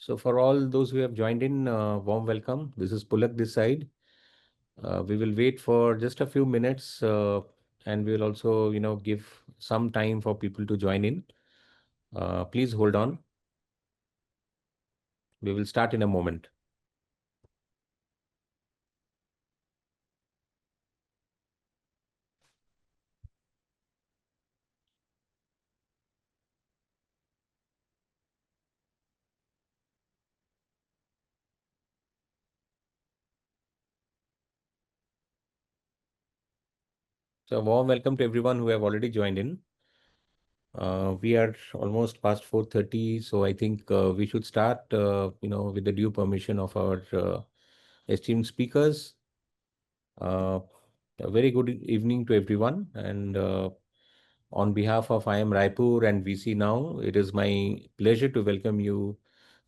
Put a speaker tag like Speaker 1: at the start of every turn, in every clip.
Speaker 1: So for all those who have joined in, warm welcome. This is Pulak this side. We will wait for just a few minutes and we will also, give some time for people to join in. Please hold on. We will start in a moment. So warm welcome to everyone who have already joined in. We are almost past 4:30, so I think we should start, with the due permission of our esteemed speakers. Uh, a very good evening to everyone, and on behalf of IIM Raipur and VCNow, it is my pleasure to welcome you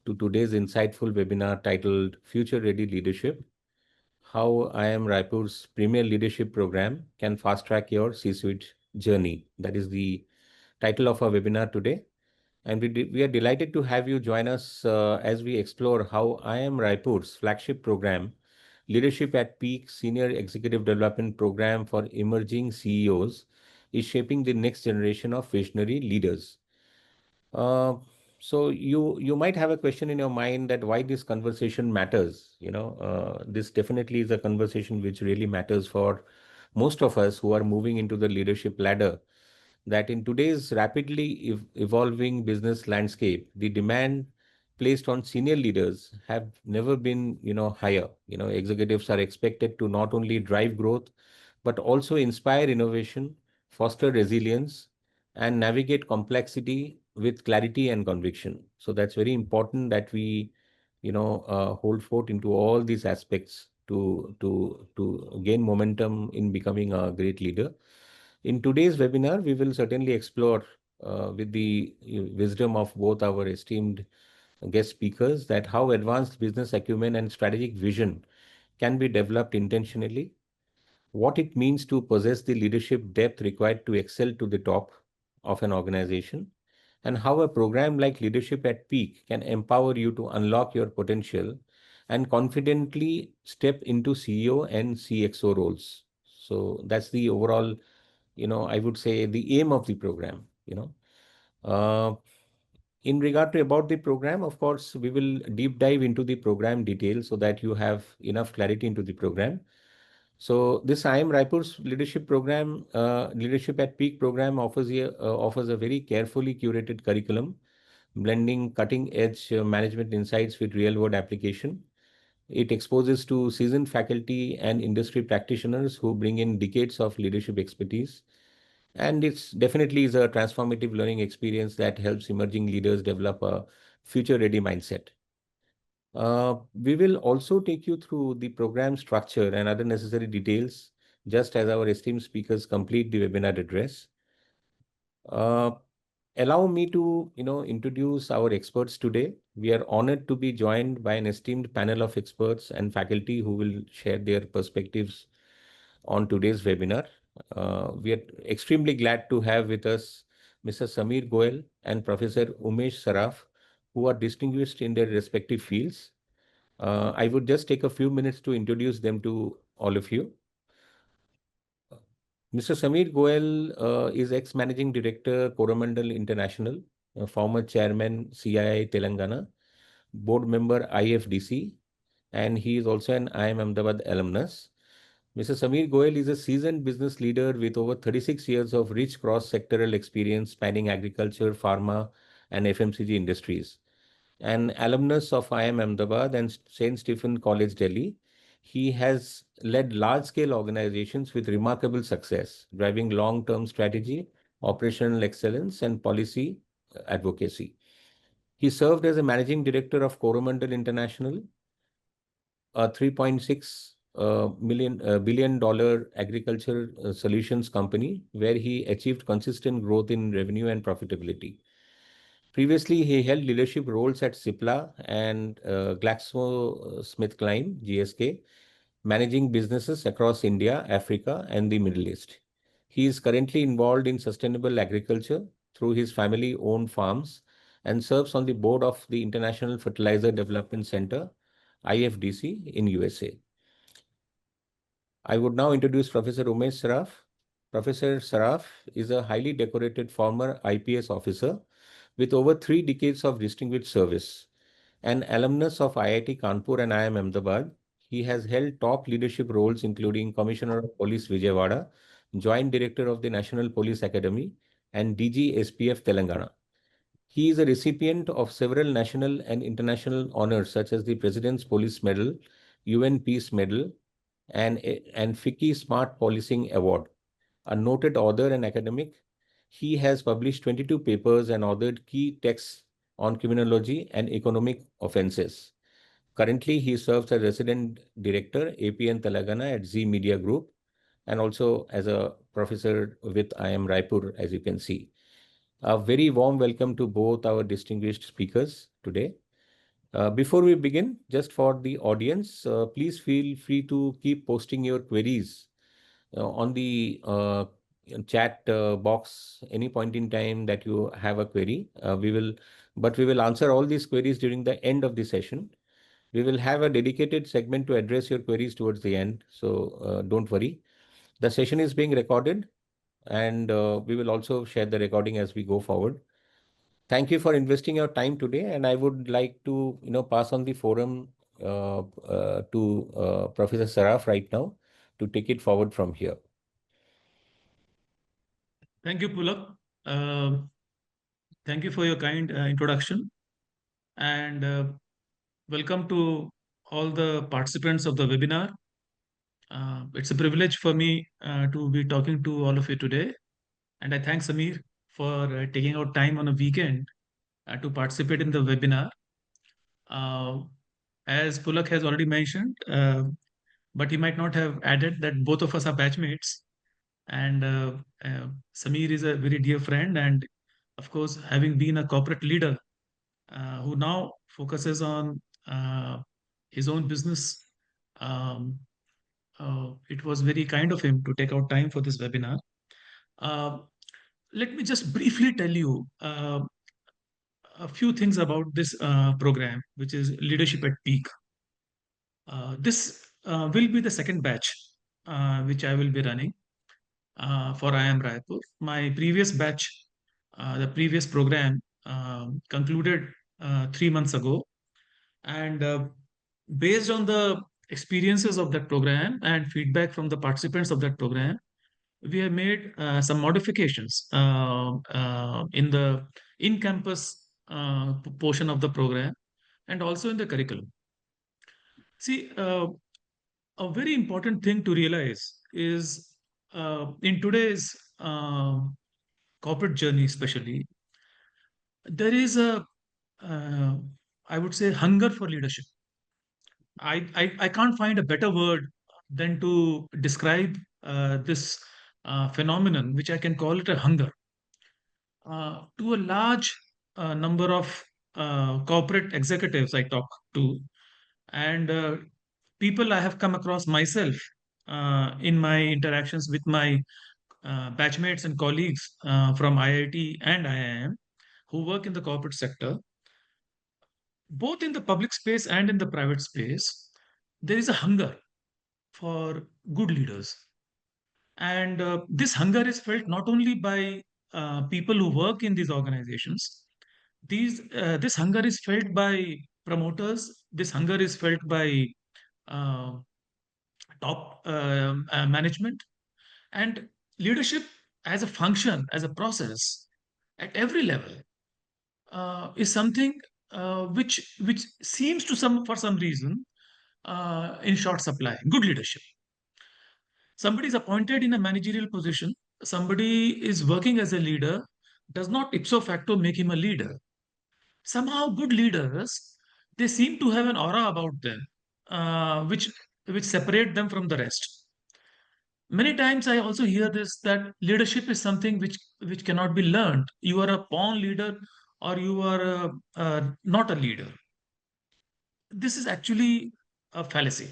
Speaker 1: to today's insightful webinar titled Future Ready Leadership: How IIM Raipur's Premier Leadership Program Can Fast Track Your C-Suite Journey. That is the title of our webinar today. And we are delighted to have you join us as we explore how IIM Raipur's flagship program, Leadership at Peak Senior Executive Development Program for Emerging CEOs, is shaping the next generation of visionary leaders. Uh, so you might have a question in your mind that why this conversation matters. This definitely is a conversation which really matters for most of us who are moving into the leadership ladder, that in today's rapidly evolving business landscape, the demand placed on senior leaders have never been, higher. Executives are expected to not only drive growth, but also inspire innovation, foster resilience, and navigate complexity with clarity and conviction. So that's very important that we, hold forth into all these aspects to gain momentum in becoming a great leader. In today's webinar, we will certainly explore with the wisdom of both our esteemed guest speakers that how advanced business acumen and strategic vision can be developed intentionally, what it means to possess the leadership depth required to excel to the top of an organization, and how a program like Leadership at Peak can empower you to unlock your potential and confidently step into CEO and CXO roles. So that's the overall, I would say the aim of the program. Uh, in regard to about the program, of course, we will deep dive into the program details so that you have enough clarity into the program. So this IIM Raipur's leadership program, Leadership at Peak program offers a very carefully curated curriculum, blending cutting edge management insights with real world application. It exposes to seasoned faculty and industry practitioners who bring in decades of leadership expertise. And it's definitely is a transformative learning experience that helps emerging leaders develop a future ready mindset. We will also take you through the program structure and other necessary details just as our esteemed speakers complete the webinar address. Uh, Allow me to, introduce our experts today. We are honored to be joined by an esteemed panel of experts and faculty who will share their perspectives on today's webinar. We are extremely glad to have with us Mr. Sameer Goel and Professor Umesh Saraf, who are distinguished in their respective fields. I would just take a few minutes to introduce them to all of you. Mr. Sameer Goel is ex-managing director, Coromandel International, former chairman, CII Telangana, board member, IFDC, and he is also an IIM Ahmedabad alumnus. Mr. Sameer Goel is a seasoned business leader with over 36 years of rich cross-sectoral experience spanning agriculture, pharma, and FMCG industries. An alumnus of IIM Ahmedabad and St. Stephen College, Delhi, he has led large-scale organizations with remarkable success, driving long-term strategy, operational excellence, and policy advocacy. He served as a managing director of Coromandel International, a 3.6 billion dollar agriculture solutions company, where he achieved consistent growth in revenue and profitability. Previously, he held leadership roles at Cipla and GlaxoSmithKline, GSK, managing businesses across India, Africa, and the Middle East. He is currently involved in sustainable agriculture through his family-owned farms and serves on the board of the International Fertilizer Development Center, IFDC, in USA. I would now introduce Professor Umesh Saraf. Professor Saraf is a highly decorated former IPS officer with over 3 decades of distinguished service. An alumnus of IIT Kanpur and IIM Ahmedabad, he has held top leadership roles including Commissioner of Police Vijayawada, Joint Director of the National Police Academy, and DG SPF Telangana. He is a recipient of several national and international honors such as the President's Police Medal, UN Peace Medal, and FICCI Smart Policing Award. A noted author and academic, he has published 22 papers and authored key texts on criminology and economic offenses. Currently, he serves as resident director, APN Telangana at Z Media Group, and also as a professor with IIM Raipur, as you can see. A very warm welcome to both our distinguished speakers today. Before we begin, just for the audience, please feel free to keep posting your queries on the chat box any point in time that you have a query. We will answer all these queries during the end of the session. We will have a dedicated segment to address your queries towards the end, so don't worry. The session is being recorded, and we will also share the recording as we go forward. Thank you for investing your time today, and I would like to pass on the forum to Professor Saraf right now to take it forward from here.
Speaker 2: Thank you, Pulak. Thank you for your kind introduction, and welcome to all the participants of the webinar. It's a privilege for me to be talking to all of you today, and I thank Sameer for taking out time on a weekend to participate in the webinar. As Pulak has already mentioned, but he might not have added that both of us are batchmates, and Sameer is a very dear friend, and of course, having been a corporate leader who now focuses on his own business. It was very kind of him to take out time for this webinar. Uh, Let me just briefly tell you a few things about this program, which is Leadership at Peak. This will be the second batch which I will be running for IIM Raipur. My previous batch, the previous program, concluded 3 months ago. And based on the experiences of that program and feedback from the participants of that program, we have made some modifications in the in-campus portion of the program and also in the curriculum. See, a very important thing to realize is in today's corporate journey, especially, there is a, uh, I would say, hunger for leadership. I can't find a better word than to describe this phenomenon, which I can call it a hunger. To a large number of corporate executives I talk to, and people I have come across myself in my interactions with my batchmates and colleagues from IIT and IIM who work in the corporate sector, both in the public space and in the private space, there is a hunger for good leaders. And this hunger is felt not only by people who work in these organizations, this hunger is felt by promoters, this hunger is felt by uh, top management, and leadership as a function, as a process at every level is something which seems to some for some reason in short supply. Good leadership. Somebody is appointed in a managerial position, somebody is working as a leader, does not ipso facto make him a leader. Somehow, good leaders, they seem to have an aura about them, which separate them from the rest. Many times, I also hear this that leadership is something which cannot be learned. You are a born leader, or you are not a leader. This is actually a fallacy.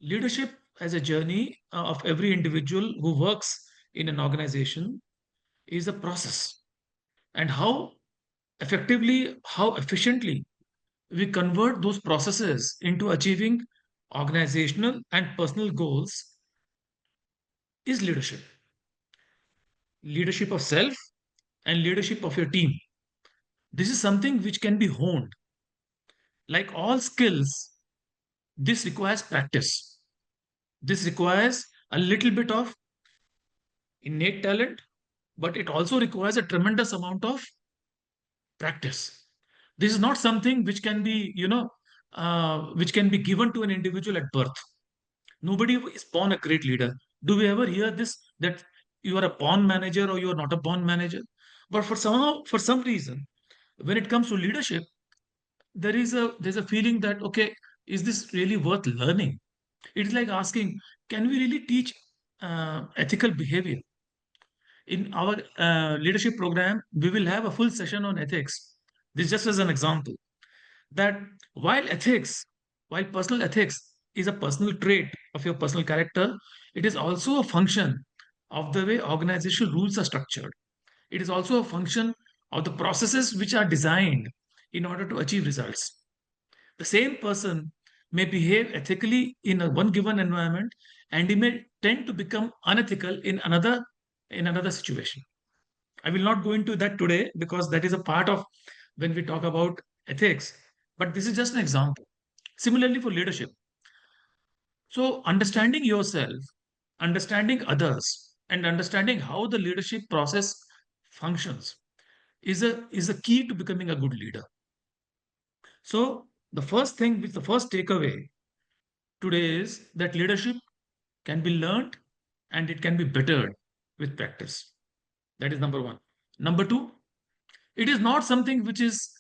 Speaker 2: Leadership as a journey of every individual who works in an organization is a process. And how effectively, how efficiently we convert those processes into achieving organizational and personal goals is leadership. Leadership of self and leadership of your team. This is something which can be honed. Like all skills, this requires practice. This requires a little bit of innate talent, but it also requires a tremendous amount of practice. This is not something which can be, which can be given to an individual at birth. Nobody is born a great leader. Do we ever hear this that you are a born manager or you are not a born manager? But for some reason, when it comes to leadership, there's a feeling that okay, is this really worth learning? It's like asking, can we really teach ethical behavior? In our leadership program, we will have a full session on ethics. This just as an example that while personal ethics is a personal trait of your personal character, it is also a function of the way organizational rules are structured. It is also a function of the processes which are designed in order to achieve results. The same person may behave ethically in one given environment, and he may tend to become unethical in another situation. I will not go into that today because that is a part of when we talk about ethics, but this is just an example. Similarly, for leadership. So, understanding yourself, understanding others, and understanding how the leadership process functions is a key to becoming a good leader. So, the first takeaway today is that leadership can be learned and it can be bettered with practice. That is number one. Number two, it is not something which is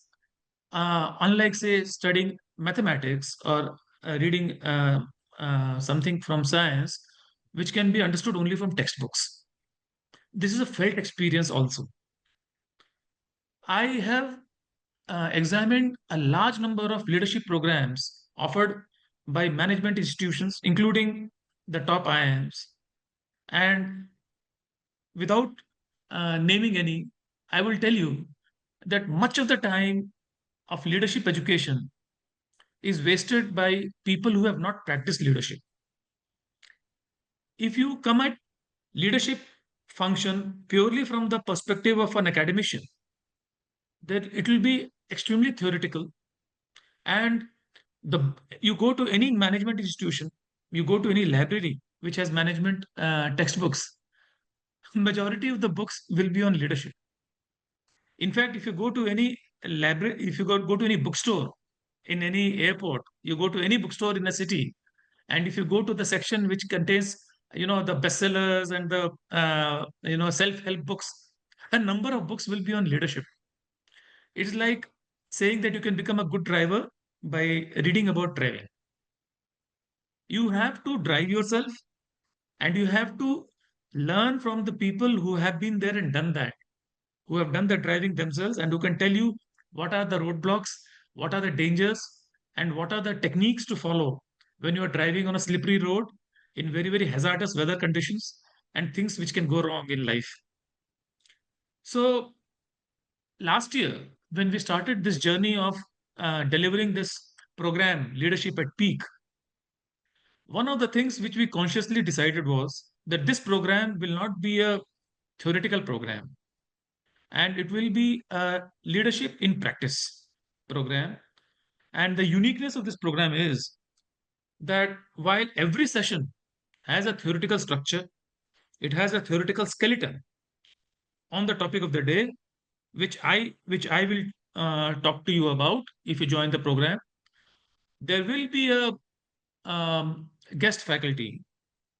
Speaker 2: unlike, say, studying mathematics or reading something from science, which can be understood only from textbooks. This is a felt experience also. I have examined a large number of leadership programs offered by management institutions, including the top IIMs. And without naming any, I will tell you that much of the time of leadership education is wasted by people who have not practiced leadership. If you come at leadership function purely from the perspective of an academician, then it will be extremely theoretical. And the you go to any management institution, you go to any library which has management textbooks, majority of the books will be on leadership. In fact, if you go to any library, if you go to any bookstore in any airport, you go to any bookstore in a city, and if you go to the section which contains, the bestsellers and the, self-help books, a number of books will be on leadership. It's like saying that you can become a good driver by reading about driving. You have to drive yourself and you have to learn from the people who have been there and done that, who have done the driving themselves and who can tell you what are the roadblocks, what are the dangers, and what are the techniques to follow when you are driving on a slippery road in very, very hazardous weather conditions and things which can go wrong in life. So, last year, when we started this journey of delivering this program, Leadership at Peak, one of the things which we consciously decided was that this program will not be a theoretical program and it will be a leadership in practice program. And the uniqueness of this program is that while every session has a theoretical structure, it has a theoretical skeleton on the topic of the day, which I will talk to you about if you join the program. There will be a guest faculty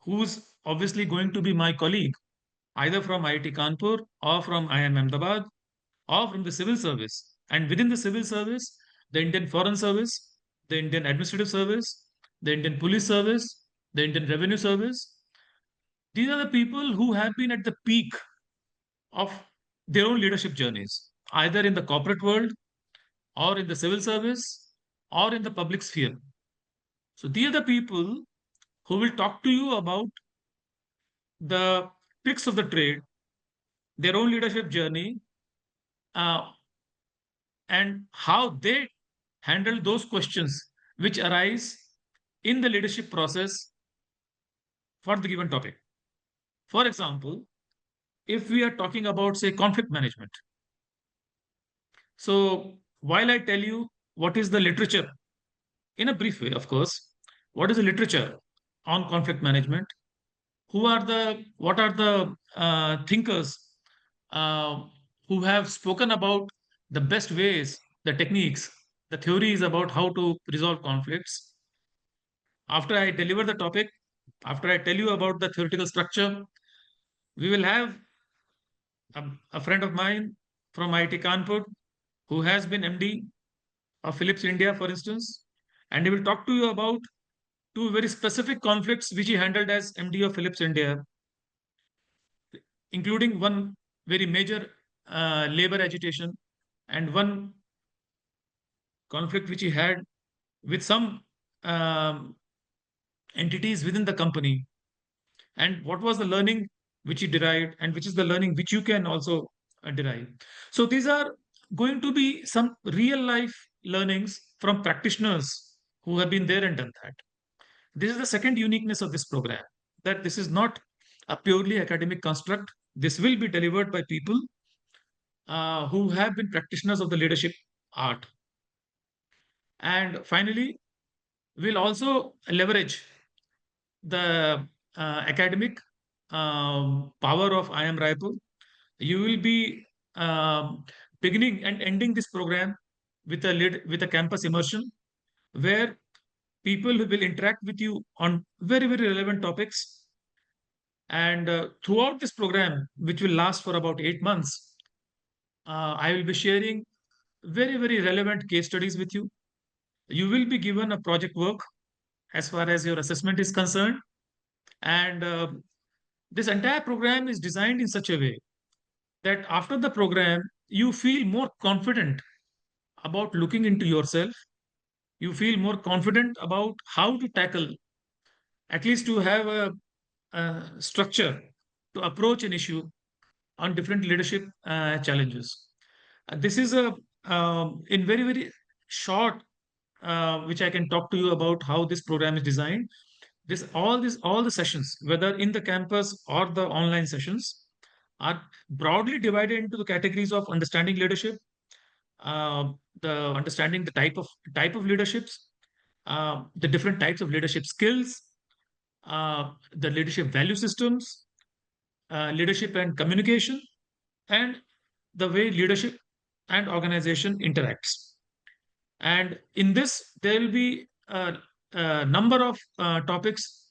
Speaker 2: who's obviously going to be my colleague, either from IIT Kanpur or from IIM Ahmedabad or from the civil service. And within the civil service, the Indian Foreign Service, the Indian Administrative Service, the Indian Police Service, the Indian Revenue Service. These are the people who have been at the peak of their own leadership journeys, either in the corporate world or in the civil service or in the public sphere. So these are the people who will talk to you about the tricks of the trade, their own leadership journey, uh, and how they handle those questions which arise in the leadership process for the given topic. For example, if we are talking about, say, conflict management. So, while I tell you what is the literature, in a brief way, of course, what is the literature on conflict management? What are the thinkers uh, who have spoken about the best ways, the techniques, the theories about how to resolve conflicts? After I deliver the topic, after I tell you about the theoretical structure, we will have a friend of mine from IIT Kanpur who has been MD of Philips India, for instance, and he will talk to you about two very specific conflicts which he handled as MD of Philips India, including one very major labor agitation and one conflict which he had with some um, entities within the company, and what was the learning which he derived, and which is the learning which you can also derive. So these are going to be some real life learnings from practitioners who have been there and done that. This is the second uniqueness of this program, that this is not a purely academic construct. This will be delivered by people who have been practitioners of the leadership art. And finally, we'll also leverage the academic power of IIM Raipur. You will be beginning and ending this program with a campus immersion where people will interact with you on very, very relevant topics. And throughout this program, which will last for about 8 months, I will be sharing very, very relevant case studies with you. You will be given a project work as far as your assessment is concerned. And this entire program is designed in such a way that after the program, you feel more confident about looking into yourself. You feel more confident about how to tackle, at least to have a structure to approach an issue on different leadership challenges. This is in very, very short, which I can talk to you about how this program is designed. All the sessions, whether in the campus or the online sessions, are broadly divided into the categories of understanding leadership, uh, the understanding the type of leaderships, the different types of leadership skills, the leadership value systems, leadership and communication, and the way leadership and organization interacts. And in this, there will be a number of topics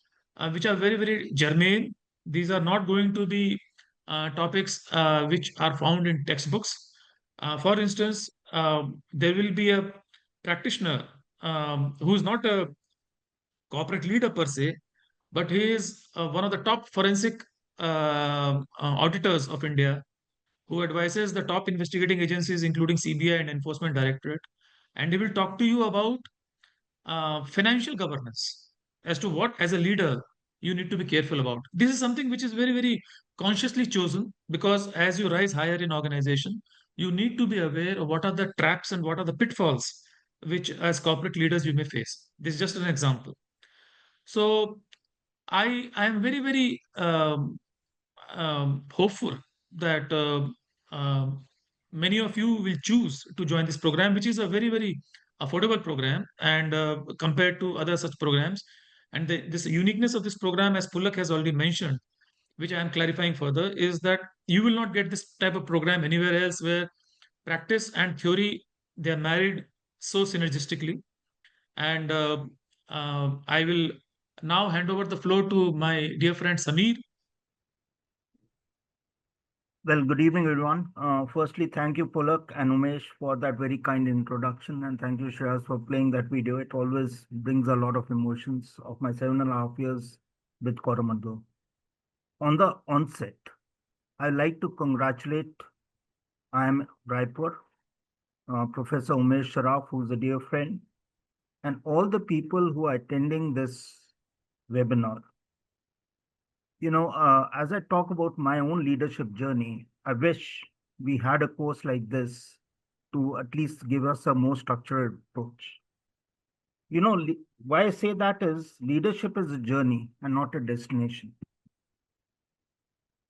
Speaker 2: which are very, very germane. These are not going to be topics which are found in textbooks. For instance, there will be a practitioner who is not a corporate leader per se, but he is one of the top forensic auditors of India, who advises the top investigating agencies, including CBI and Enforcement Directorate. And he will talk to you about financial governance, as to what, as a leader, you need to be careful about. This is something which is very, very consciously chosen, because as you rise higher in organization, you need to be aware of what are the traps and what are the pitfalls which, as corporate leaders, you may face. This is just an example. So I am very, very hopeful that many of you will choose to join this program, which is a very, very affordable program, and compared to other such programs. And this uniqueness of this program, as Pulak has already mentioned, which I am clarifying further, is that you will not get this type of program anywhere else, where practice and theory, they are married so synergistically. And I will now hand over the floor to my dear friend Sameer.
Speaker 3: Well, good evening, everyone. Firstly, thank you, Pulak and Umesh, for that very kind introduction. And thank you, Shaz, for playing that video. It always brings a lot of emotions of my 7.5 years with Coromandel. On the onset, I'd like to congratulate IIM Raipur, Professor Umesh Saraf, who's a dear friend, and all the people who are attending this webinar. As I talk about my own leadership journey, I wish we had a course like this to at least give us a more structured approach. Why I say that is leadership is a journey and not a destination.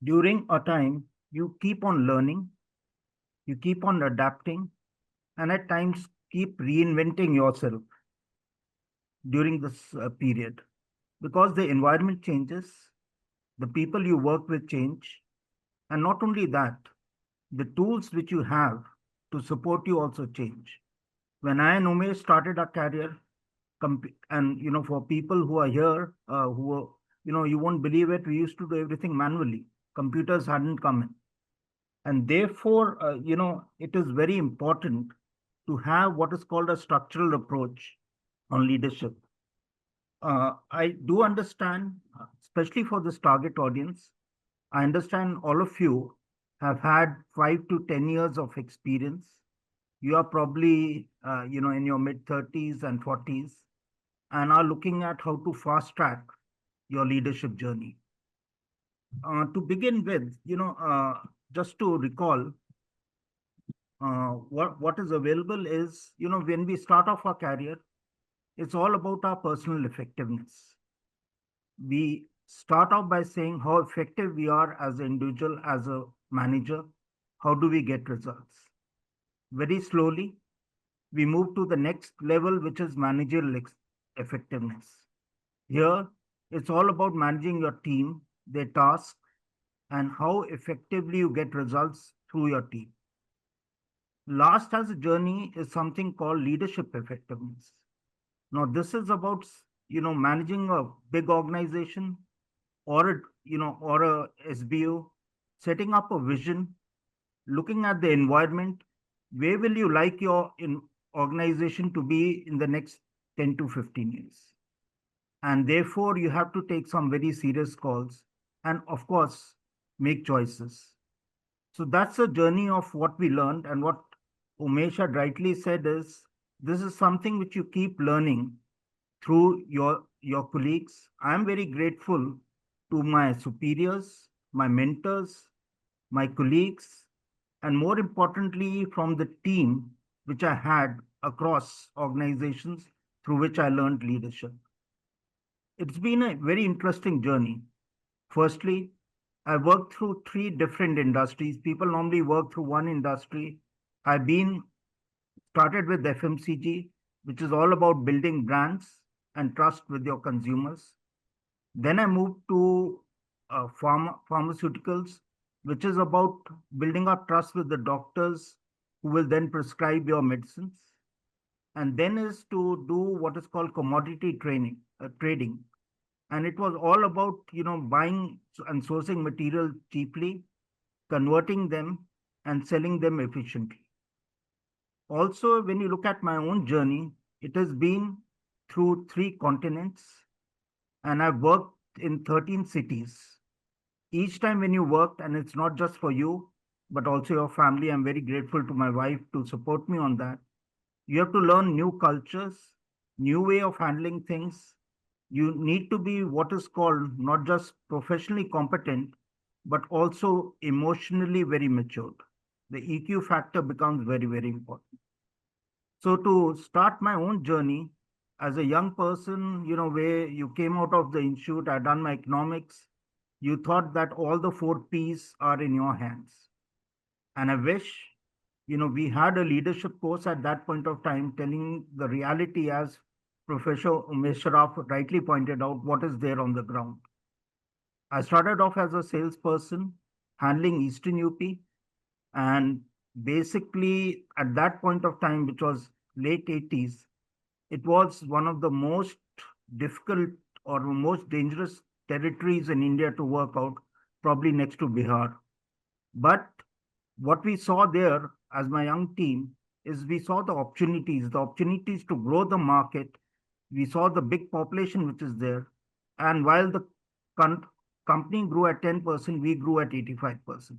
Speaker 3: During a time, you keep on learning, you keep on adapting, and at times keep reinventing yourself during this period because the environment changes, the people you work with change, and not only that, the tools which you have to support you also change. When I and Umesh started our career, and for people who are here, you won't believe it, we used to do everything manually. Computers hadn't come in. And therefore, it is very important to have what is called a structural approach on leadership. I do understand, especially for this target audience, I understand all of you have had 5 to 10 years of experience. You are probably, in your mid 30s and 40s and are looking at how to fast track your leadership journey. To begin with, just to recall, what is available is, when we start off our career, it's all about our personal effectiveness. We start off by saying how effective we are as an individual, as a manager. How do we get results? Very slowly, we move to the next level, which is managerial effectiveness. Here, it's all about managing your team, their tasks, and how effectively you get results through your team. Last as a journey is something called leadership effectiveness. Now, this is about managing a big organization or a SBO, setting up a vision, looking at the environment. Where will you like your organization to be in the next 10 to 15 years? And therefore, you have to take some very serious calls and, of course, make choices. So that's a journey of what we learned, and what Umesh had rightly said is this is something which you keep learning through your colleagues. I'm very grateful to my superiors, my mentors, my colleagues, and more importantly, from the team which I had across organizations through which I learned leadership. It's been a very interesting journey. Firstly, I worked through 3 different industries. People normally work through one industry. I've been started with FMCG, which is all about building brands and trust with your consumers. Then I moved to pharmaceuticals, which is about building up trust with the doctors who will then prescribe your medicines. And then is to do what is called commodity trading. And it was all about, buying and sourcing material cheaply, converting them and selling them efficiently. Also, when you look at my own journey, it has been through 3 continents, and I've worked in 13 cities. Each time when you worked, and it's not just for you, but also your family, I'm very grateful to my wife to support me on that. You have to learn new cultures, new way of handling things. You need to be what is called not just professionally competent, but also emotionally very matured. The EQ factor becomes very, very important. So to start my own journey as a young person, where you came out of the institute, I'd done my economics, you thought that all the 4 Ps are in your hands. And I wish, we had a leadership course at that point of time telling the reality, as Professor Umesh Saraf rightly pointed out, what is there on the ground. I started off as a salesperson handling Eastern UP, and basically at that point of time, which was late 80s, it was one of the most difficult or most dangerous territories in India to work out, probably next to Bihar. But what we saw there as my young team is we saw the opportunities to grow the market. We saw the big population which is there. And while the company grew at 10%, we grew at 85%.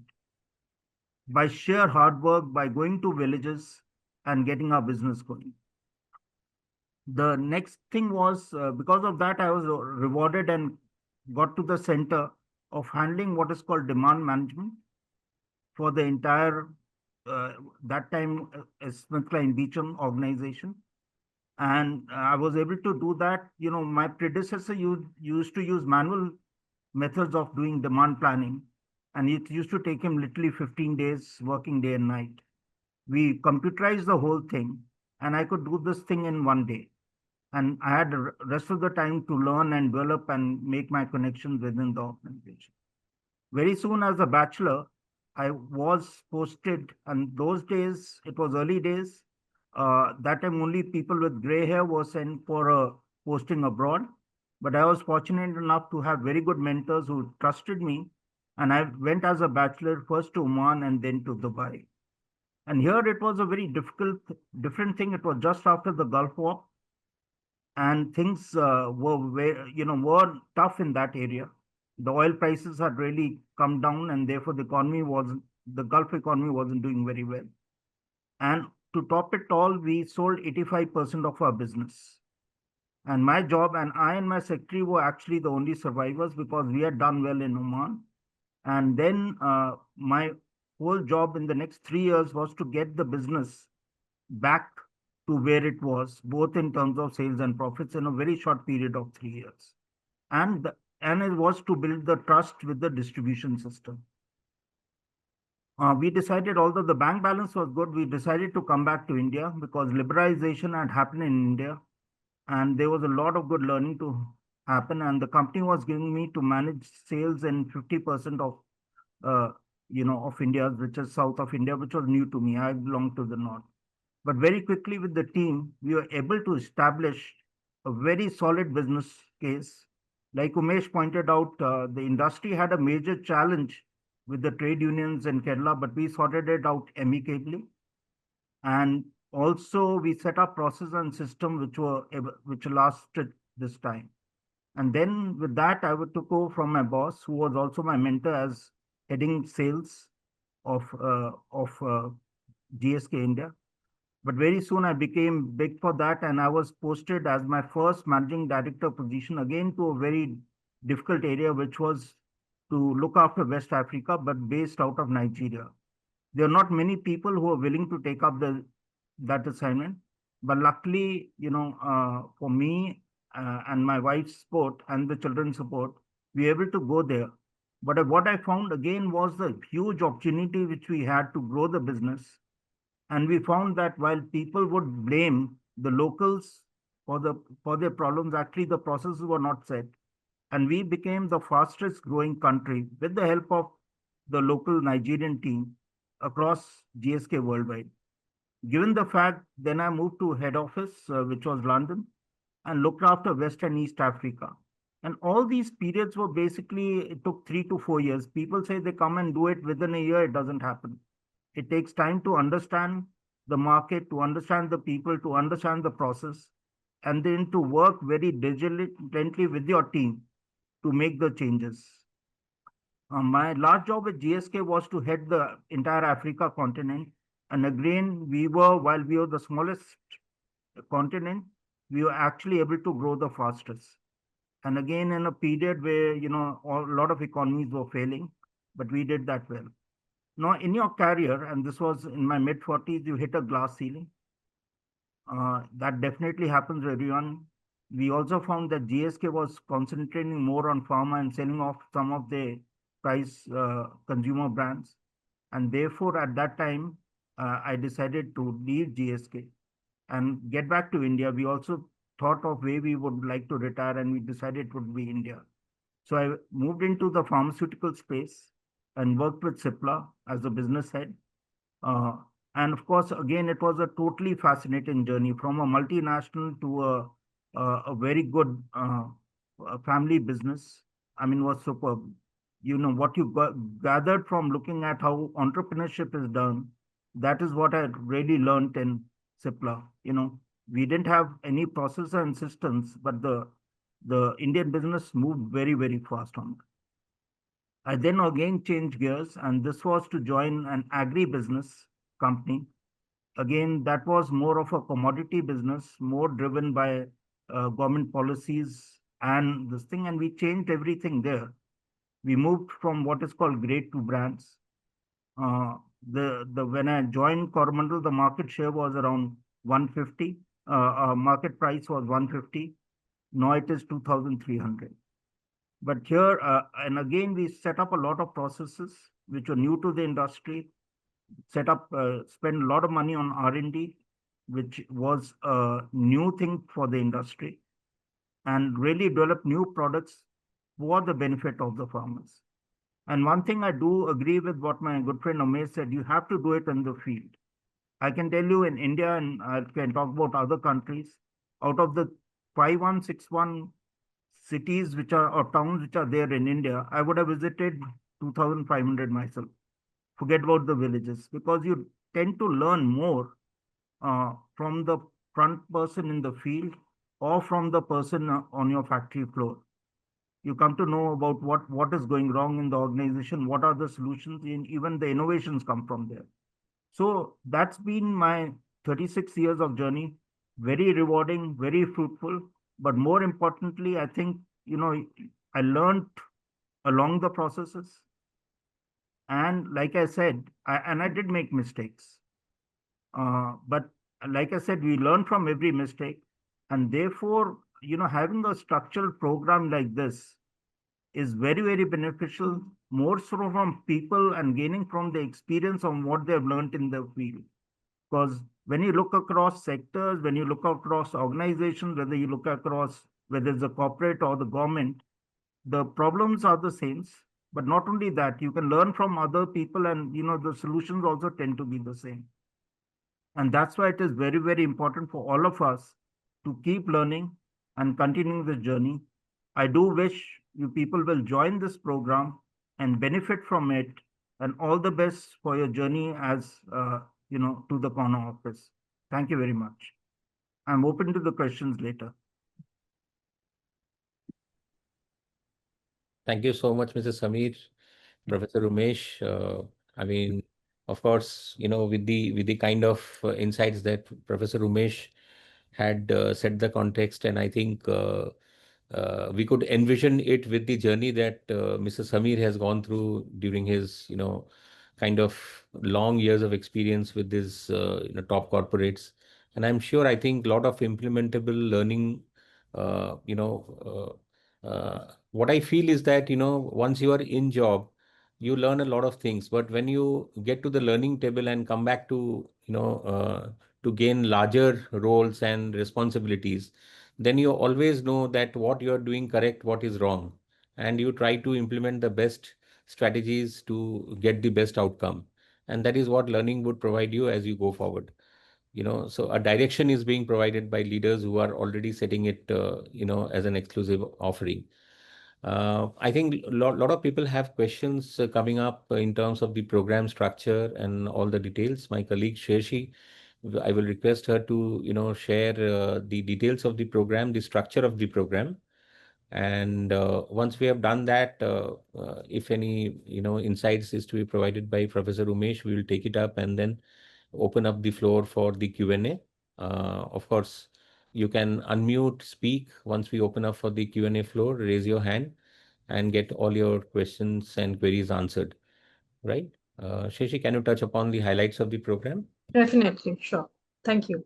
Speaker 3: By sheer hard work, by going to villages and getting our business going. The next thing was, because of that, I was rewarded and got to the center of handling what is called demand management for the entire that time a Smith Klein Beecham organization. And I was able to do that. My predecessor used to use manual methods of doing demand planning, and it used to take him literally 15 days working day and night. We computerized the whole thing, and I could do this thing in one day. And I had the rest of the time to learn and develop and make my connections within the organization. Very soon, as a bachelor, I was posted, and those days, it was early days. That time, only people with gray hair were sent for a posting abroad. But I was fortunate enough to have very good mentors who trusted me. And I went as a bachelor first to Oman and then to Dubai. And here it was a very different thing. It was just after the Gulf War, and things were tough in that area. The oil prices had really come down, and therefore the Gulf economy wasn't doing very well. And to top it all, we sold 85% of our business. And my job, and I and my secretary were actually the only survivors because we had done well in Oman. And then my whole job in the next 3 years was to get the business back to where it was, both in terms of sales and profits, in a very short period of 3 years. And and it was to build the trust with the distribution system. We decided, although the bank balance was good, we decided to come back to India because liberalization had happened in India, and there was a lot of good learning to happen. And the company was giving me to manage sales in 50% of of India, which is south of India, which was new to me. I belong to the north. But very quickly with the team, we were able to establish a very solid business case. Like Umesh pointed out, the industry had a major challenge with the trade unions in Kerala, but we sorted it out amicably. And also we set up process and system which lasted this time. And then with that, I took over from my boss, who was also my mentor, as heading sales of GSK India. But very soon I became big for that, and I was posted as my first managing director position again to a very difficult area, which was to look after West Africa, but based out of Nigeria. There are not many people who are willing to take up that assignment, but luckily, for me and my wife's support and the children's support, we were able to go there. But what I found again was the huge opportunity which we had to grow the business. And we found that while people would blame the locals for their problems, actually the processes were not set. And we became the fastest growing country with the help of the local Nigerian team across GSK worldwide. Given the fact, then I moved to head office, which was London, and looked after West and East Africa. And all these periods were basically, it took 3 to 4 years. People say they come and do it within a year, it doesn't happen. It takes time to understand the market, to understand the people, to understand the process, and then to work very diligently with your team to make the changes. My last job at GSK was to head the entire Africa continent. And again, while we were the smallest continent, we were actually able to grow the fastest. And again, in a period where, a lot of economies were failing, but we did that well. Now, in your career, and this was in my mid 40s, you hit a glass ceiling. That definitely happens to everyone. We also found that GSK was concentrating more on pharma and selling off some of the price consumer brands. And therefore, at that time, I decided to leave GSK and get back to India. We also thought of where we would like to retire, and we decided it would be India. So I moved into the pharmaceutical space and worked with Cipla as a business head. And of course, again, it was a totally fascinating journey from a multinational to a very good family business. I mean, was superb. What you gathered from looking at how entrepreneurship is done, that is what I really learned in Cipla. We didn't have any processor and systems, but the Indian business moved very, very fast on it. I then again changed gears, and this was to join an agri-business company. Again, that was more of a commodity business, more driven by government policies and this thing, and we changed everything there. We moved from what is called grade to brands. when I joined Coromandel, the market share was around 150. Market price was 150. Now it is 2,300. But here, and again, we set up a lot of processes which were new to the industry, spend a lot of money on R&D, which was a new thing for the industry, and really develop new products for the benefit of the farmers. And one thing I do agree with what my good friend Umesh said, you have to do it in the field. I can tell you in India, and I can talk about other countries, out of the 5161 cities which are or towns which are there in India, I would have visited 2,500 myself. Forget about the villages, because you tend to learn more from the front person in the field or from the person on your factory floor. You come to know about what is going wrong in the organization, what are the solutions, and even the innovations come from there. So that's been my 36 years of journey. Very rewarding, very fruitful. But more importantly, I think, I learned along the processes. And like I said, I did make mistakes. But like I said, we learn from every mistake. And therefore, having a structured program like this is very, very beneficial, more so from people and gaining from the experience on what they've learned in the field. Because when you look across sectors, when you look across organizations, whether it's a corporate or the government, the problems are the same. But not only that, you can learn from other people, and the solutions also tend to be the same. And that's why it is very, very important for all of us to keep learning and continuing the journey. I do wish you people will join this program and benefit from it. And all the best for your journey as to the corner office. Thank you very much. I'm open to the questions later.
Speaker 1: Thank you so much, Mr. Sameer, Professor Umesh. I mean, of course, with the kind of insights that Professor Umesh had set the context, and I think we could envision it with the journey that Mr. Sameer has gone through during his, kind of long years of experience with these, top corporates. And I'm sure, I think a lot of implementable learning, what I feel is that, once you are in job, you learn a lot of things. But when you get to the learning table and come back to gain larger roles and responsibilities, then you always know that what you're doing correct, what is wrong, and you try to implement the best strategies to get the best outcome. And that is what learning would provide you as you go forward. So a direction is being provided by leaders who are already setting it, as an exclusive offering. I think lot of people have questions coming up in terms of the program structure and all the details. My colleague Sheshi, I will request her to, share the details of the program, the structure of the program. And once we have done that, if any, insights is to be provided by Professor Umesh, we will take it up and then open up the floor for the Q&A. Of course, you can unmute, speak once we open up for the Q&A floor, raise your hand and get all your questions and queries answered, right? Sheshi, can you touch upon the highlights of the program?
Speaker 4: Definitely, sure. Thank you.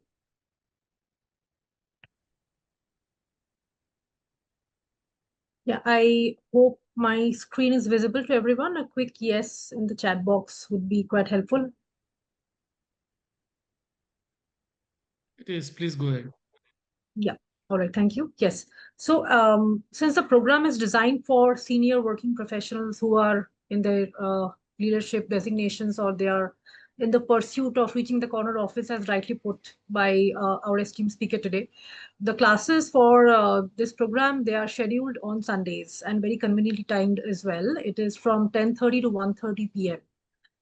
Speaker 4: Yeah, I hope my screen is visible to everyone. A quick yes in the chat box would be quite helpful.
Speaker 2: It is. Please go ahead.
Speaker 4: Yeah. All right. Thank you. Yes. So since the program is designed for senior working professionals who are in their leadership designations, or they are in the pursuit of reaching the corner office, as rightly put by our esteemed speaker today, the classes for this program, they are scheduled on Sundays and very conveniently timed as well. It is from 10:30 to 1:30 p.m.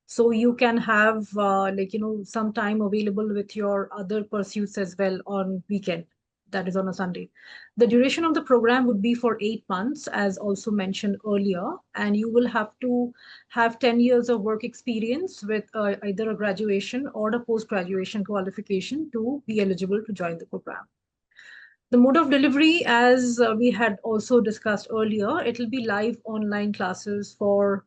Speaker 4: So you can have some time available with your other pursuits as well on weekend, that is on a Sunday. The duration of the program would be for 8 months, as also mentioned earlier, and you will have to have 10 years of work experience with either a graduation or a post-graduation qualification to be eligible to join the program. The mode of delivery, as we had also discussed earlier, it will be live online classes for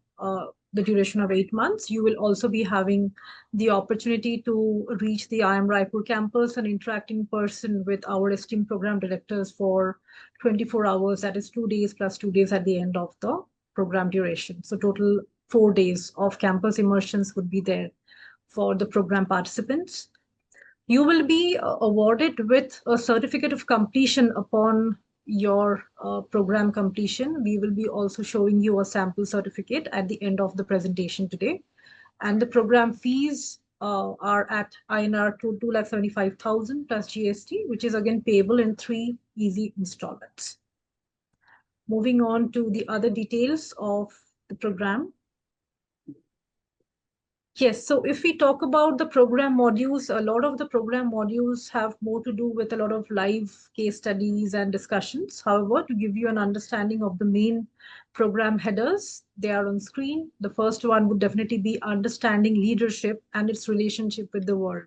Speaker 4: the duration of 8 months. You will also be having the opportunity to reach the IIM Raipur campus and interact in person with our esteemed program directors for 24 hours. That is 2 days plus 2 days at the end of the program duration. So total 4 days of campus immersions would be there for the program participants. You will be awarded with a certificate of completion upon your program completion. We will be also showing you a sample certificate at the end of the presentation today. And the program fees are at INR 2,75,000 plus GST, which is again payable in 3 easy installments. Moving on to the other details of the program. Yes, so if we talk about the program modules, a lot of the program modules have more to do with a lot of live case studies and discussions. However, to give you an understanding of the main program headers, they are on screen. The first one would definitely be understanding leadership and its relationship with the world.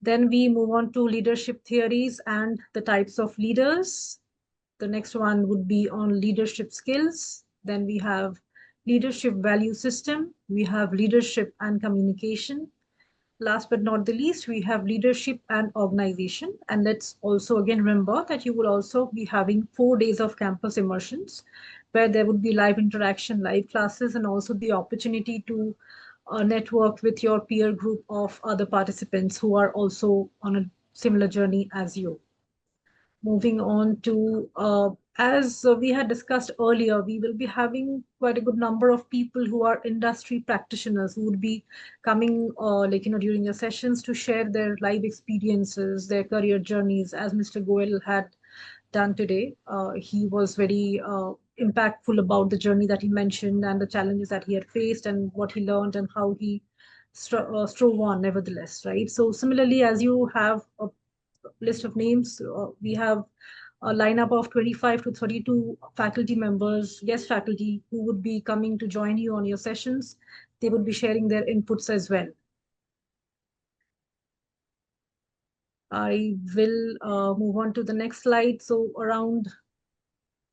Speaker 4: Then we move on to leadership theories and the types of leaders. The next one would be on leadership skills. Then we have leadership value system. We have leadership and communication. Last but not the least, we have leadership and organization. And let's also again remember that you will also be having 4 days of campus immersions where there would be live interaction, live classes, and also the opportunity to network with your peer group of other participants who are also on a similar journey as you. Moving on to, as we had discussed earlier, we will be having quite a good number of people who are industry practitioners who would be coming, during your sessions to share their life experiences, their career journeys, as Mr. Goel had done today. He was very impactful about the journey that he mentioned and the challenges that he had faced and what he learned and how he strove on nevertheless, right? So similarly, as you have a list of names, we have a lineup of 25 to 32 faculty members, guest faculty, who would be coming to join you on your sessions. They would be sharing their inputs as well. I will move on to the next slide. So around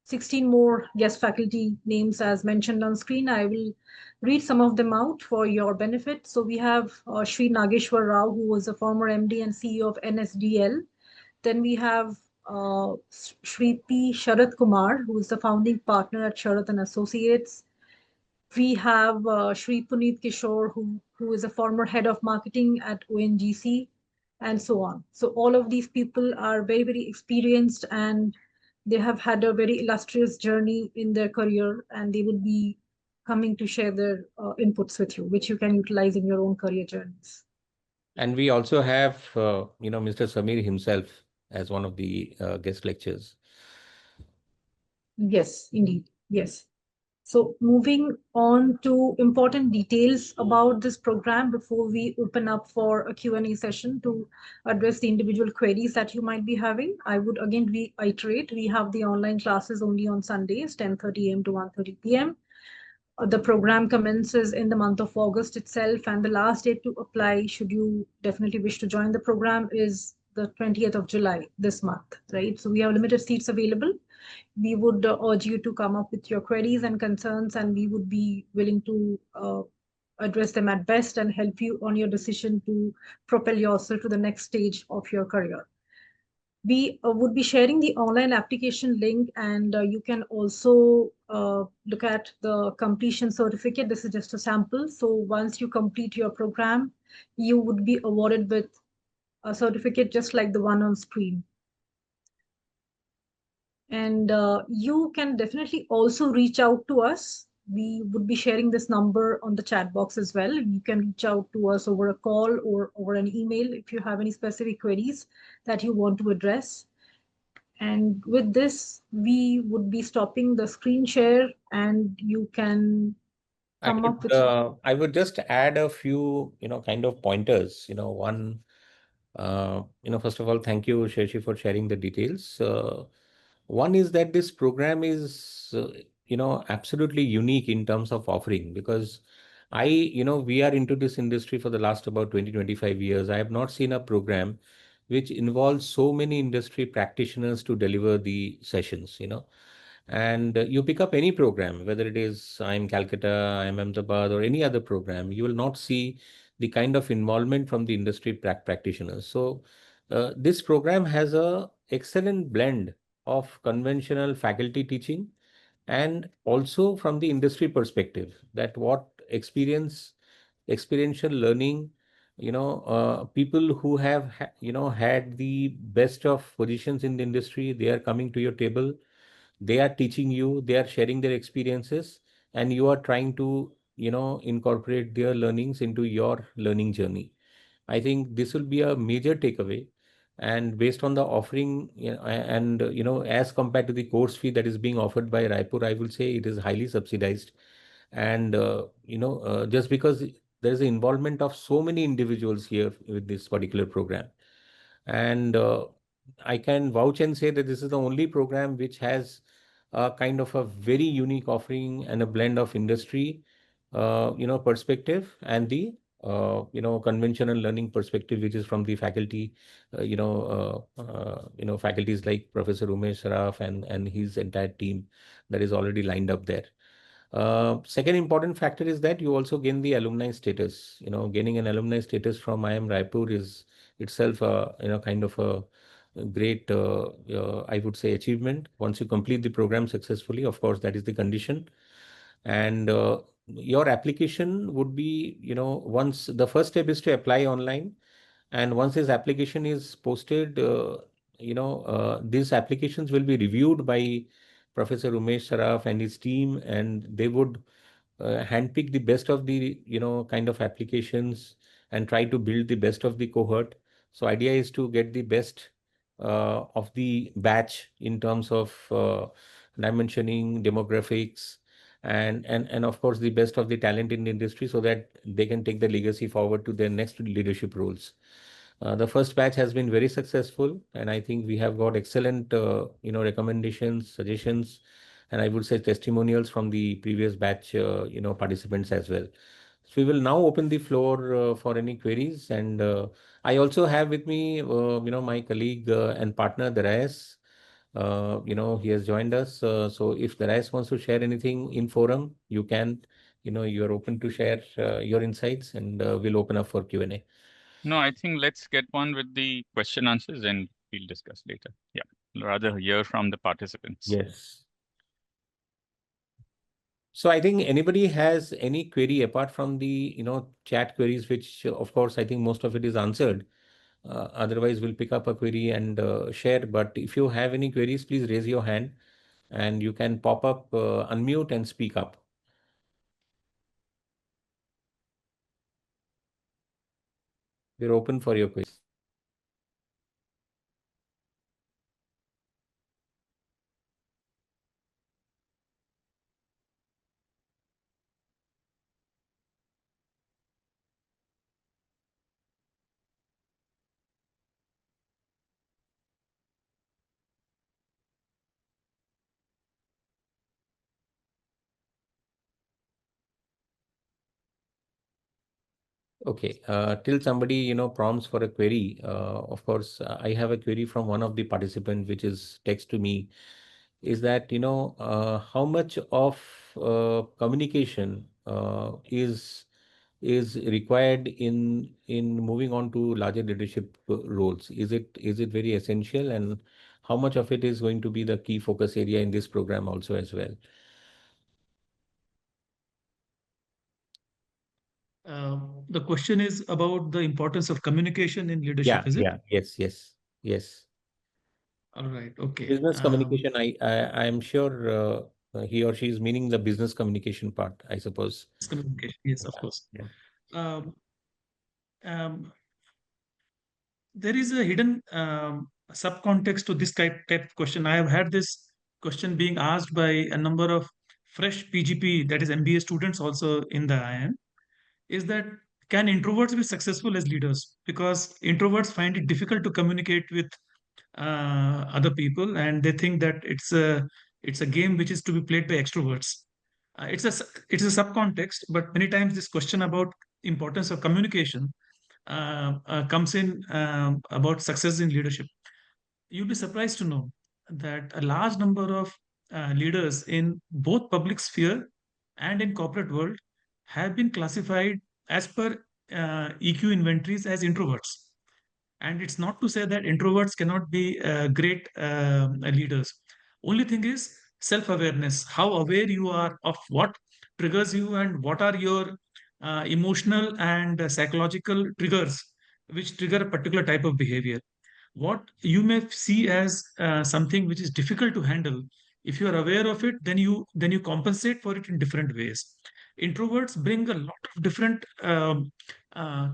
Speaker 4: 16 more guest faculty names as mentioned on screen. I will read some of them out for your benefit. So we have Sri Nageshwar Rao, who was a former MD and CEO of NSDL. Then we have Shri P. Sharat Kumar, who is the founding partner at Sharat and Associates. We have Shri Puneet Kishore, who is a former head of marketing at ONGC, and so on. So all of these people are very, very experienced and they have had a very illustrious journey in their career, and they would be coming to share their inputs with you, which you can utilize in your own career journeys.
Speaker 1: And we also have, Mr. Sameer himself as one of the guest lecturers.
Speaker 4: Yes, indeed. Yes. So moving on to important details about this program before we open up for a Q&A session to address the individual queries that you might be having. I would again reiterate, we have the online classes only on Sundays, 10:30 a.m. to 1:30 p.m. The program commences in the month of August itself, and the last date to apply, should you definitely wish to join the program, is the 20th of July this month, right? So we have limited seats available. We would urge you to come up with your queries and concerns, and we would be willing to address them at best and help you on your decision to propel yourself to the next stage of your career. We would be sharing the online application link, and you can also look at the completion certificate. This is just a sample. So once you complete your program, you would be awarded with a certificate just like the one on screen. And you can definitely also reach out to us. We would be sharing this number on the chat box as well. You can reach out to us over a call or over an email if you have any specific queries that you want to address. And with this, we would be stopping the screen share, and you can come up with.
Speaker 1: I would just add a few, kind of pointers. One, first of all, thank you, Shashi, for sharing the details. One is that this program is, absolutely unique in terms of offering, because we are into this industry for the last about 20, 25 years. I have not seen a program which involves so many industry practitioners to deliver the sessions, And you pick up any program, whether it is IIM Calcutta, IIM Ahmedabad, or any other program, you will not see the kind of involvement from the industry practitioners. So this program has a excellent blend of conventional faculty teaching and also from the industry perspective, that what experiential learning, people who have had the best of positions in the industry, they are coming to your table, they are teaching you, they are sharing their experiences, and you are trying to incorporate their learnings into your learning journey. I think this will be a major takeaway. And based on the offering, and as compared to the course fee that is being offered by Raipur, I will say it is highly subsidized. And just because there is an involvement of so many individuals here with this particular program, and I can vouch and say that this is the only program which has a kind of a very unique offering and a blend of industry, perspective, and the conventional learning perspective, which is from the faculty, faculties like Professor Umesh Saraf and his entire team that is already lined up there. Second important factor is that you also gain the alumni status. Gaining an alumni status from IIM Raipur is itself a kind of a great, I would say, achievement. Once you complete the program successfully, of course, that is the condition. And your application would be, once the first step is to apply online, and once his application is posted, these applications will be reviewed by Professor Umesh Saraf and his team, and they would handpick the best of the kind of applications and try to build the best of the cohort. So idea is to get the best of the batch in terms of dimensioning, demographics, and of course the best of the talent in the industry, so that they can take the legacy forward to their next leadership roles. The first batch has been very successful, and I think we have got excellent, recommendations, suggestions, and I would say testimonials from the previous batch, participants as well. So we will now open the floor for any queries, and I also have with me, my colleague and partner Darius. He has joined us. So if Darius wants to share anything in forum, you can. You are open to share your insights, and we'll open up for Q&A.
Speaker 5: No, I think let's get on with the question answers and we'll discuss later. Yeah, rather hear from the participants.
Speaker 1: Yes. So I think anybody has any query apart from the chat queries, which of course I think most of it is answered. Otherwise, we'll pick up a query and share. But if you have any queries, please raise your hand, and you can pop up, unmute, and speak up. We're open for your queries. Okay, till somebody prompts for a query. Of course, I have a query from one of the participants, which is text to me, is that how much of communication is required in moving on to larger leadership roles? Is it very essential, and how much of it is going to be the key focus area in this program also as well?
Speaker 2: The question is about the importance of communication in leadership,
Speaker 1: Yeah,
Speaker 2: is it?
Speaker 1: yeah, yes.
Speaker 2: All right, okay.
Speaker 1: Business communication, I am sure he or she is meaning the business communication part, I suppose.
Speaker 2: Communication, yes, of
Speaker 1: Yeah,
Speaker 2: course.
Speaker 1: yeah.
Speaker 2: Um, there is a hidden subcontext to this type of question. I have had this question being asked by a number of fresh PGP, that is MBA students also in the IIM, is that can introverts be successful as leaders? Because introverts find it difficult to communicate with other people, and they think that it's a game which is to be played by extroverts. It's a subcontext, but many times this question about importance of communication comes in about success in leadership. You'll be surprised to know that a large number of leaders in both public sphere and in corporate world have been classified as per EQ inventories as introverts. And it's not to say that introverts cannot be great leaders. Only thing is self-awareness, how aware you are of what triggers you and what are your emotional and psychological triggers which trigger a particular type of behavior. What you may see as something which is difficult to handle, if you are aware of it, then you compensate for it in different ways. Introverts bring a lot of different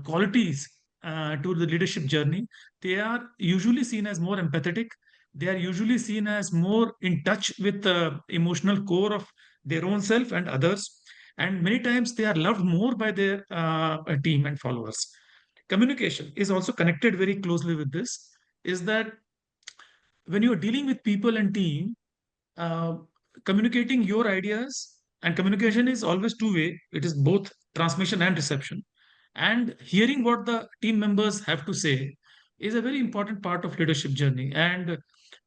Speaker 2: qualities to the leadership journey. They are usually seen as more empathetic. They are usually seen as more in touch with the emotional core of their own self and others. And many times they are loved more by their team and followers. Communication is also connected very closely with this, is that when you're dealing with people and team, uh, communicating your ideas, and communication is always two-way, it is both transmission and reception. And hearing what the team members have to say is a very important part of leadership journey. And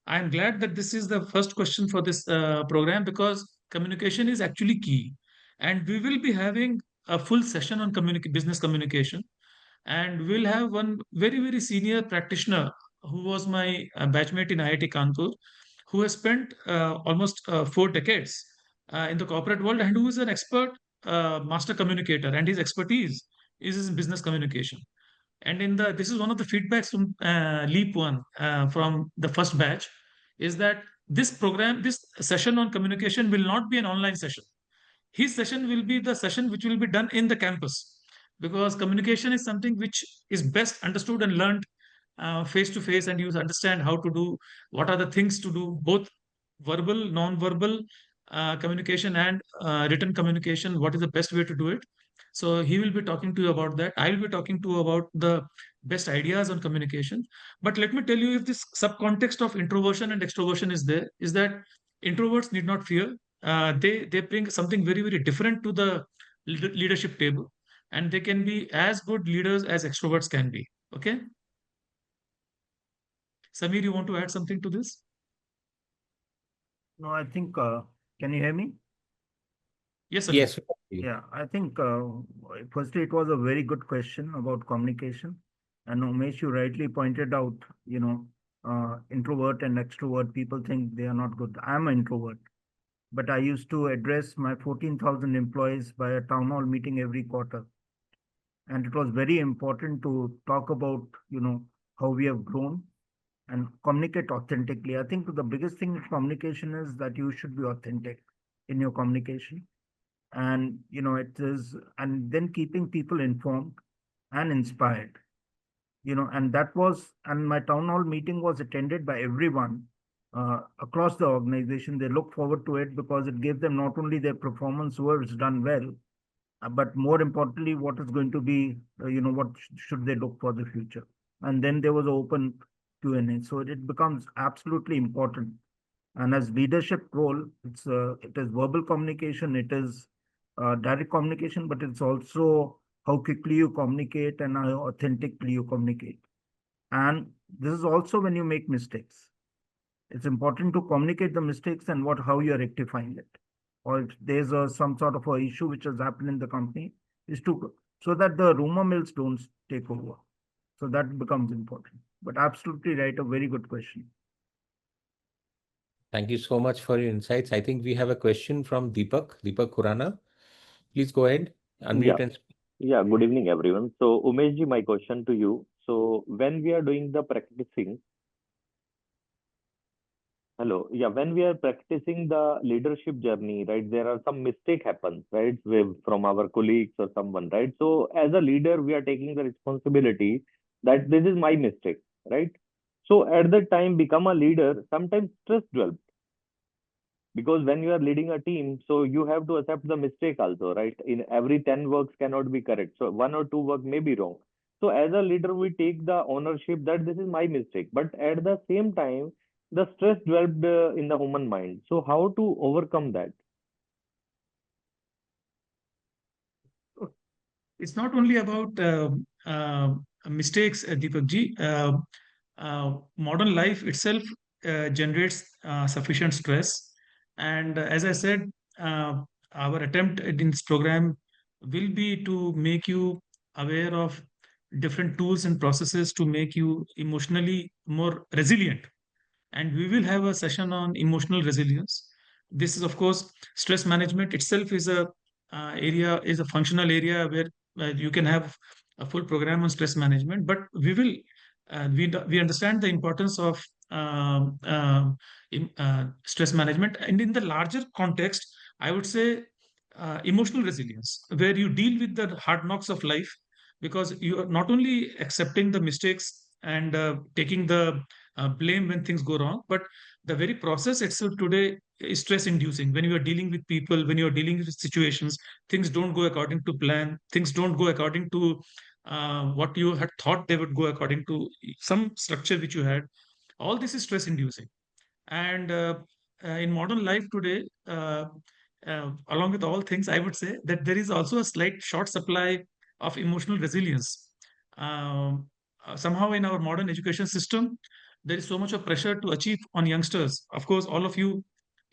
Speaker 2: I'm glad that this is the first question for this program, because communication is actually key. And we will be having a full session on business communication, and we'll have one very, very senior practitioner who was my batchmate in IIT Kanpur, who has spent almost 4 decades in the corporate world, and who is an expert master communicator, and his expertise is in business communication. And in the this is one of the feedbacks from Leap One, from the first batch, is that this session on communication will not be an online session. His session will be the session which will be done in the campus, because communication is something which is best understood and learned face to face, and you understand how to do, what are the things to do, both verbal, non-verbal communication and written communication, what is the best way to do it. So he will be talking to you about that. I will be talking to you about the best ideas on communication. But let me tell you, if this subcontext of introversion and extroversion is there, is that introverts need not fear. They bring something very, very different to the leadership table, and they can be as good leaders as extroverts can be. Okay, Sameer, you want to add something to this?
Speaker 3: No, I think, can you hear me?
Speaker 2: Yes, Sameer.
Speaker 1: Yes.
Speaker 3: Yeah, I think firstly, it was a very good question about communication. And Umesh, you rightly pointed out, introvert and extrovert, people think they are not good. I'm an introvert, but I used to address my 14,000 employees by a town hall meeting every quarter. And it was very important to talk about, how we have grown and communicate authentically. I think the biggest thing in communication is that you should be authentic in your communication. And, it is, and then keeping people informed and inspired, and my town hall meeting was attended by everyone across the organization. They look forward to it because it gave them not only their performance was done well, but more importantly, what is going to be, what should they look for the future. And then there was open Q&A. So it becomes absolutely important. And as leadership role, it is verbal communication, it is direct communication, but it's also how quickly you communicate and how authentically you communicate. And this is also when you make mistakes. It's important to communicate the mistakes and how you are rectifying it. Or if there's some sort of a issue which has happened in the company, is to so that the rumor mills don't take over. So that becomes important. But absolutely right, a very good question.
Speaker 1: Thank you so much for your insights. I think we have a question from Deepak Khurana. Please go ahead, unmute and speak.
Speaker 6: Yeah, good evening, everyone. So, Umesh ji, my question to you. So, when we are doing the practicing, when we are practicing the leadership journey, right, there are some mistake happens, right, from our colleagues or someone, right? So, as a leader, we are taking the responsibility that this is my mistake, right? So, at that time, become a leader, sometimes stress develops because when you are leading a team, so you have to accept the mistake also, right? In every 10 works cannot be correct, so one or two work may be wrong. So as a leader, we take the ownership that this is my mistake, but at the same time the stress developed in the human mind. So how to overcome that?
Speaker 2: It's not only about mistakes, Deepak ji. Modern life itself generates sufficient stress, And as I said, our attempt in this program will be to make you aware of different tools and processes to make you emotionally more resilient. And we will have a session on emotional resilience. This is, of course, stress management itself is a functional area where you can have a full program on stress management. But we understand the importance of um, um, stress management, and in the larger context, I would say emotional resilience, where you deal with the hard knocks of life, because you are not only accepting the mistakes and taking the blame when things go wrong, but the very process itself today is stress inducing. When you are dealing with people, when you are dealing with situations, things don't go according to plan, things don't go according to what you had thought they would go, according to some structure which you had. All this is stress inducing. And in modern life today, along with all things, I would say that there is also a slight short supply of emotional resilience. Somehow in our modern education system, there is so much of pressure to achieve on youngsters. Of course, all of you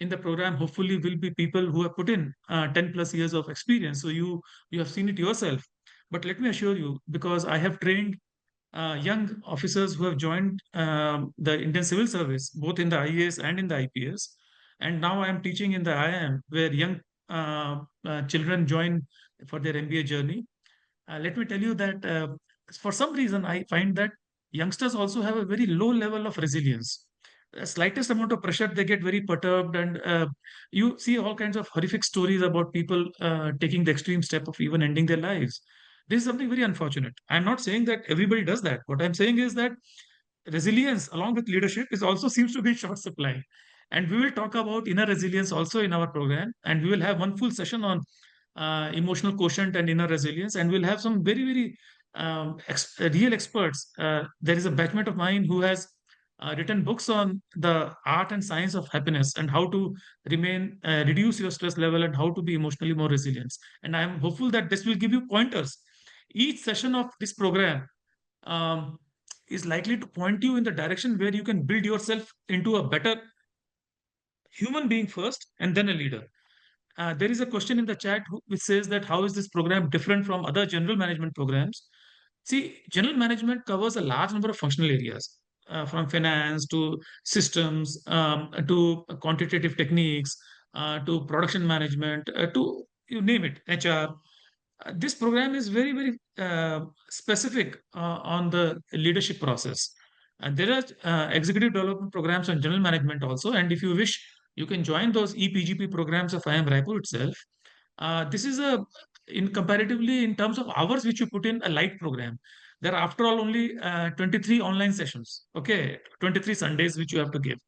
Speaker 2: in the program hopefully will be people who have put in 10 plus years of experience. So you have seen it yourself. But let me assure you, because I have trained young officers who have joined the Indian Civil Service, both in the IAS and in the IPS. And now I am teaching in the IIM, where young children join for their MBA journey. Let me tell you that for some reason, I find that youngsters also have a very low level of resilience. The slightest amount of pressure, they get very perturbed, and you see all kinds of horrific stories about people taking the extreme step of even ending their lives. This is something very unfortunate. I'm not saying that everybody does that. What I'm saying is that resilience, along with leadership, is also seems to be in short supply. And we will talk about inner resilience also in our program, and we will have one full session on emotional quotient and inner resilience, and we'll have some very very real experts. There is a batchmate of mine who has written books on the art and science of happiness, and how to reduce your stress level, and how to be emotionally more resilient. And I am hopeful that this will give you pointers. Each session of this program um, is likely to point you in the direction where you can build yourself into a better human being first, and then a leader. There is a question in the chat which says that how is this program different from other general management programs? See, general management covers a large number of functional areas, from finance to systems, to quantitative techniques, to production management, to you name it, HR. This program is very, very specific on the leadership process. And there are executive development programs on general management also. And if you wish, you can join those EPGP programs of IIM Raipur itself. This is in comparatively in terms of hours which you put in, a light program. There are, after all, only 23 online sessions. Okay, 23 Sundays which you have to give.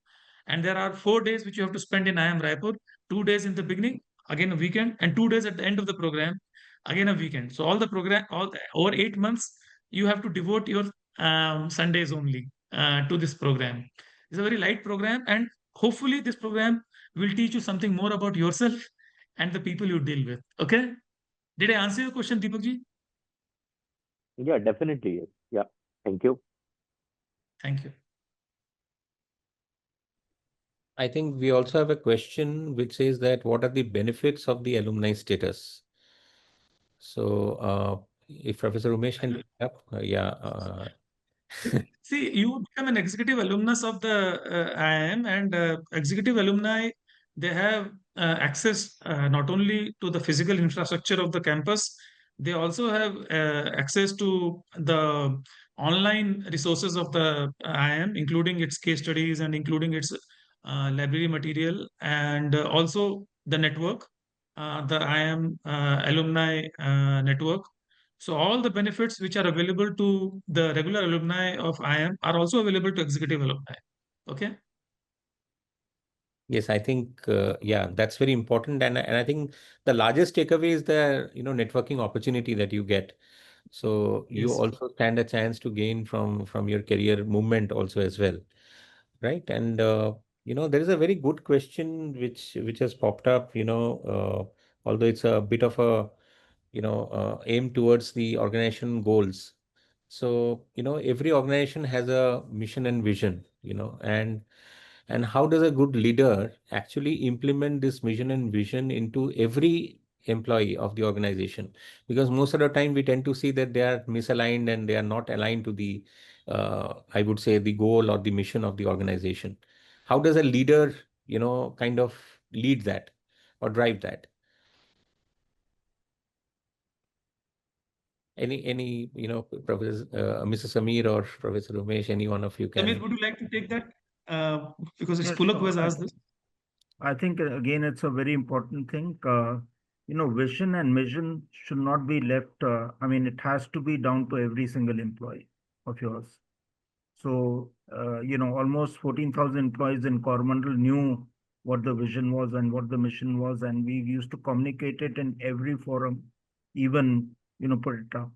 Speaker 2: And there are 4 days which you have to spend in IIM Raipur, 2 days in the beginning, again a weekend, and 2 days at the end of the program, again a weekend. So all the program, over 8 months, you have to devote your Sundays only to this program. It's a very light program, and hopefully this program will teach you something more about yourself and the people you deal with. Okay? Did I answer your question, Deepak ji?
Speaker 6: Yeah, definitely. Yes. Yeah. Thank you.
Speaker 2: Thank you.
Speaker 1: I think we also have a question which says that what are the benefits of the alumni status? So if Professor Umesh can pick up,
Speaker 2: See, you become an executive alumnus of the IIM, and executive alumni, they have access not only to the physical infrastructure of the campus, they also have access to the online resources of the IIM, including its case studies and including its library material, and also the network, the IIM alumni network. So all the benefits which are available to the regular alumni of IIM are also available to executive alumni. Okay.
Speaker 1: yes, I think yeah, that's very important, and I think the largest takeaway is the networking opportunity that you get. So you
Speaker 2: Yes.
Speaker 1: also stand a chance to gain from your career movement also as well, right? And there is a very good question which has popped up. Although it's a bit of a aim towards the organization goals. So every organization has a mission and vision. And And how does a good leader actually implement this mission and vision into every employee of the organization? Because most of the time we tend to see that they are misaligned and they are not aligned to the, I would say, the goal or the mission of the organization. How does a leader, kind of lead that or drive that? Any, Professor, Mr. Sameer or Professor Umesh, any one of you
Speaker 2: Sameer,
Speaker 1: can.
Speaker 2: would you like to take that? Because it's
Speaker 3: Yes,
Speaker 2: Pulak who
Speaker 3: sure.
Speaker 2: has asked this.
Speaker 3: I think again it's a very important thing. Vision and mission should not be left. I mean, it has to be down to every single employee of yours. So, almost 14,000 employees in Coromandel knew what the vision was and what the mission was, and we used to communicate it in every forum, even, put it up.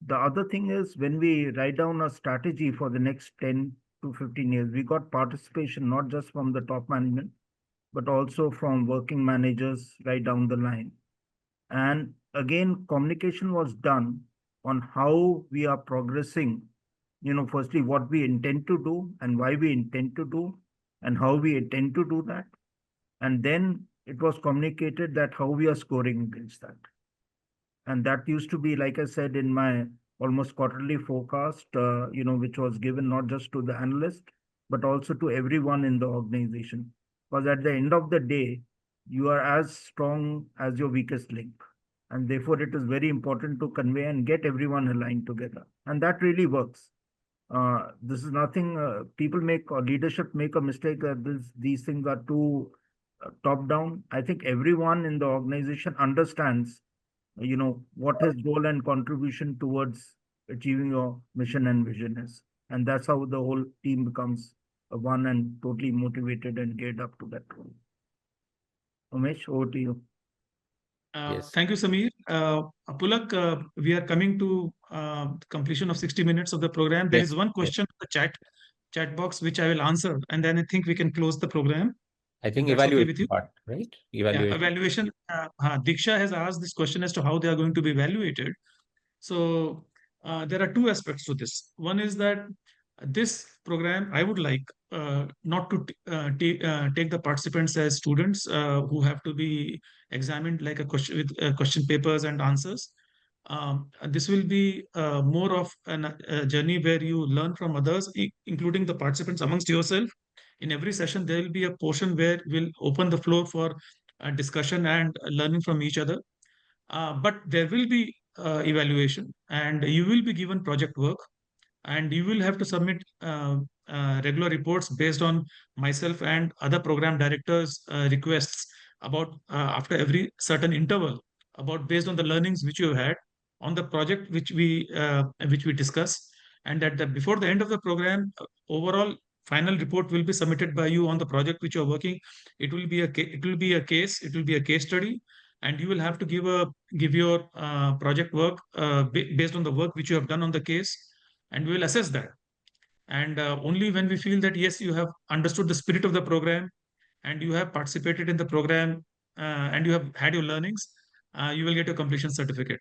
Speaker 3: The other thing is when we write down a strategy for the next 10 to 15 years, we got participation not just from the top management, but also from working managers right down the line. And again, communication was done on how we are progressing, firstly, what we intend to do and why we intend to do and how we intend to do that. And then it was communicated that how we are scoring against that. And that used to be, like I said, in my almost quarterly forecast, which was given not just to the analyst, but also to everyone in the organization. Because at the end of the day, you are as strong as your weakest link. And therefore, it is very important to convey and get everyone aligned together. And that really works. This is nothing, people make or leadership make a mistake that these things are too top down. I think everyone in the organization understands what his role and contribution towards achieving your mission and vision is. And that's how the whole team becomes one and totally motivated and geared up to that role. Umesh, over to you.
Speaker 1: Yes.
Speaker 2: Thank you, Sameer. Pulak, we are coming to completion of 60 minutes of the program. There
Speaker 1: Yes.
Speaker 2: is one question in the chat box which I will answer, and then I think we can close the program.
Speaker 1: I think
Speaker 2: That's okay with you?
Speaker 1: evaluation part, right?
Speaker 2: Yeah,
Speaker 1: Evaluation.
Speaker 2: evaluation. Diksha has asked this question as to how they are going to be evaluated. So there are two aspects to this. One is that this program, I would like not to take the participants as students who have to be examined like a question with question papers and answers. This will be more of a journey where you learn from others, including the participants amongst yourself. In every session, there will be a portion where we'll open the floor for discussion and learning from each other. But there will be evaluation, and you will be given project work, and you will have to submit regular reports based on myself and other program directors' requests about after every certain interval about based on the learnings which you have had on the project which we discuss, and that before the end of the program, overall final report will be submitted by you on the project which you are working. It will be a case. It will be a case study, and you will have to give your project work based on the work which you have done on the case, and we will assess that. And only when we feel that yes, you have understood the spirit of the program and you have participated in the program and you have had your learnings, you will get a completion certificate.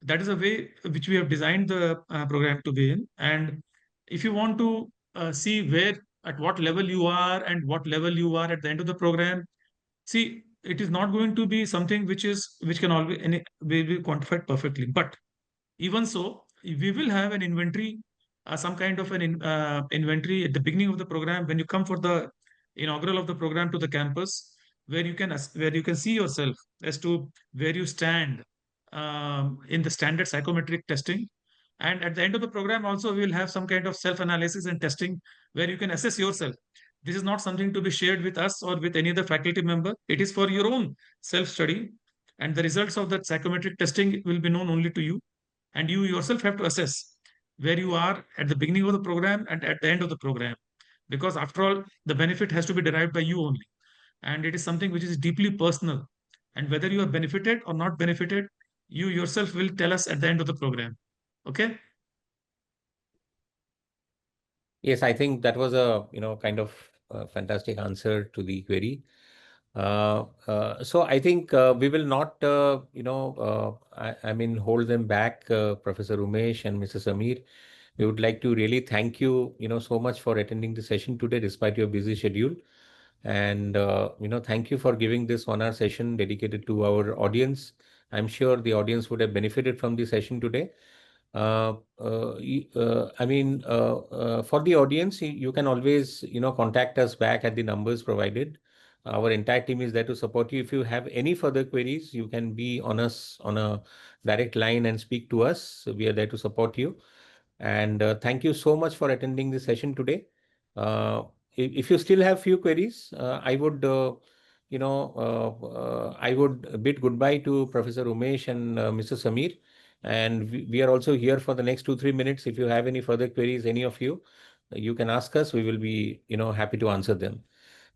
Speaker 2: That is a way which we have designed the program to be in. And if you want to see where at what level you are and what level you are at the end of the program, see, it is not going to be something which can always be quantified perfectly. But even so, we will have an inventory, some kind of an inventory at the beginning of the program when you come for the inaugural of the program to the campus, where you can see yourself as to where you stand in the standard psychometric testing. And at the end of the program, also, we will have some kind of self-analysis and testing where you can assess yourself. This is not something to be shared with us or with any other faculty member. It is for your own self-study. And the results of that psychometric testing will be known only to you, and you yourself have to assess where you are at the beginning of the program and at the end of the program, because after all the benefit has to be derived by you only, and it is something which is deeply personal, and whether you are benefited or not benefited, you yourself will tell us at the end of the program. Okay.
Speaker 1: Yes, I think that was a, kind of fantastic answer to the query. So I think we will not, I mean, hold them back, Professor Umesh and Mr. Sameer. We would like to really thank you, so much for attending the session today, despite your busy schedule. And, thank you for giving this 1 hour session dedicated to our audience. I'm sure the audience would have benefited from the session today. For the audience, you can always, contact us back at the numbers provided. Our entire team is there to support you. If you have any further queries, you can be on us on a direct line and speak to us. We are there to support you. And thank you so much for attending the session today. If you still have few queries, I would, I would bid goodbye to Professor Umesh and Mr. Sameer. And we are also here for the next 2-3 minutes. If you have any further queries, any of you, you can ask us. We will be, happy to answer them.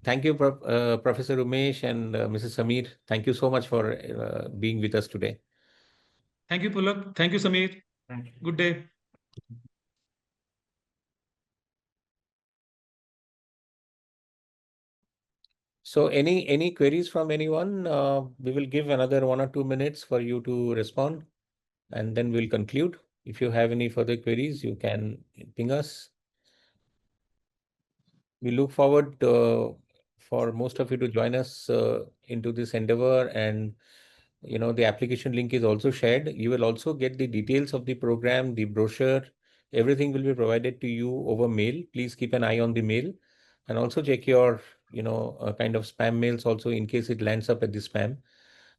Speaker 1: Thank you, Professor Umesh and Mrs. Sameer. Thank you so much for being with us today.
Speaker 2: Thank you, Pulak. Thank you, Sameer.
Speaker 3: Thank you.
Speaker 2: Good day.
Speaker 1: So any queries from anyone? We will give another 1 or 2 minutes for you to respond, and then we'll conclude. If you have any further queries, you can ping us. We look forward for most of you to join us into this endeavor, and the application link is also shared. You will also get the details of the program, the brochure, everything will be provided to you over mail. Please keep an eye on the mail, and also check your kind of spam mails also in case it lands up at the spam.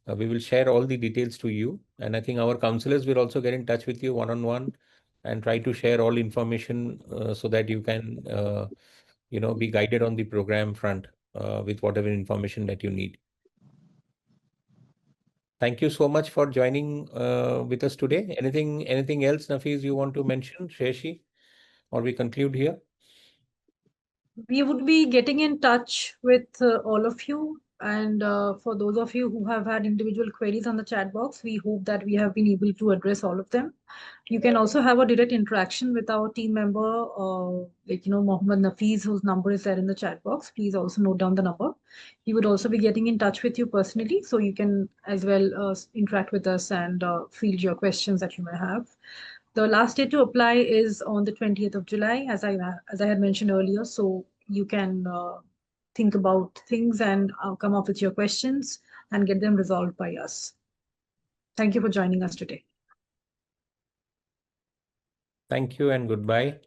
Speaker 1: We will share all the details to you, and I think our counselors will also get in touch with you one-on-one and try to share all information so that you can be guided on the program front with whatever information that you need. Thank you so much for joining with us today. Anything else, Nafiz, you want to mention, Sheshi, or we conclude here?
Speaker 4: We would be getting in touch with all of you. And for those of you who have had individual queries on the chat box, we hope that we have been able to address all of them. You can also have a direct interaction with our team member, Mohammed Nafiz, whose number is there in the chat box. Please also note down the number. He would also be getting in touch with you personally, so you can as well interact with us and field your questions that you may have. The last day to apply is on the 20th of July, as I had mentioned earlier. So you can think about things and come up with your questions and get them resolved by us. Thank you for joining us today.
Speaker 1: Thank you and goodbye.